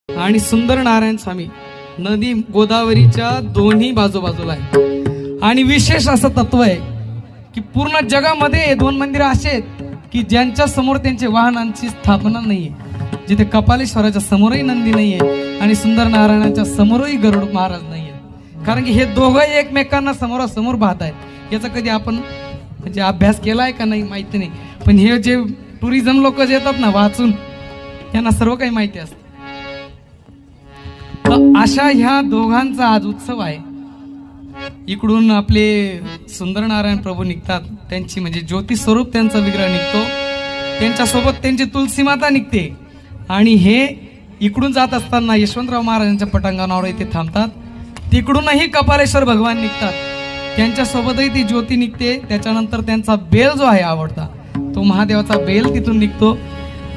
आणि सुंदर नारायण स्वामी नदी गोदावरीच्या दोन्ही बाजूबाजूला आहे। आणि विशेष असं तत्व आहे की पूर्ण जगामध्ये हे दोन मंदिर असे आहेत की ज्यांच्या समोर त्यांच्या वाहनांची स्थापना नाहीये, जिथे कपालेश्वराच्या समोरही नंदी नाहीये आणि सुंदर नारायणाच्या समोरही गरुड महाराज नाहीये, कारण की हे दोघंही एकमेकांना समोरासमोर पाहत आहेत। याचा कधी आपण म्हणजे अभ्यास केलाय का नाही माहिती नाही, पण हे जे टुरिझम लोक जे येतात ना वाचून, त्यांना सर्व काही माहिती असतं। तर अशा ह्या दोघांचा आज उत्सव आहे। इकडून आपले सुंदर नारायण प्रभू निघतात, त्यांची म्हणजे ज्योती स्वरूप त्यांचा विग्रह निघतो, त्यांच्यासोबत त्यांची तुलसी माता निघते आणि हे इकडून जात असताना यशवंतराव महाराजांच्या पटांगणावर इथे थांबतात। तिकडूनही कपालेश्वर भगवान निघतात, त्यांच्यासोबतही ती ज्योती निघते। त्याच्यानंतर त्यांचा बेल जो आहे आवडता तो महादेवाचा बेल तिथून निघतो।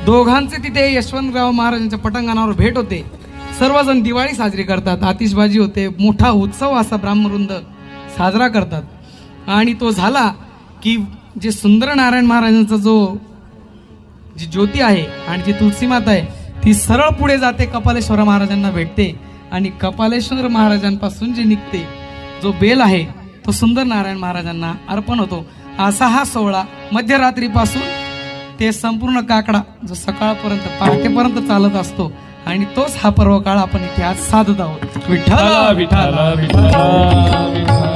दोघांचे तिथे यशवंतराव महाराजांच्या पटांगणावर भेट होते। सर्वजण दिवाळी साजरी करतात, आतिषबाजी होते, मोठा उत्सव असा ब्राह्मवृंद साजरा करतात। आणि तो झाला की जे सुंदर नारायण महाराजांचा जी ज्योती आहे आणि जी तुलसी माता आहे ती सरळ पुढे जाते, कपालेश्वर महाराजांना भेटते आणि कपालेश्वर महाराजांपासून जे निघते जो बेल आहे तो सुंदर नारायण महाराजांना अर्पण होतो। असा हा सोहळा मध्यरात्रीपासून ते संपूर्ण काकडा जो सकाळपर्यंत पहाटेपर्यंत चालत असतो आणि तोच हा पर्व काळ आपण इथे आज साधत आहोत। विठ्ठल विठ्ठल विठ्ठल।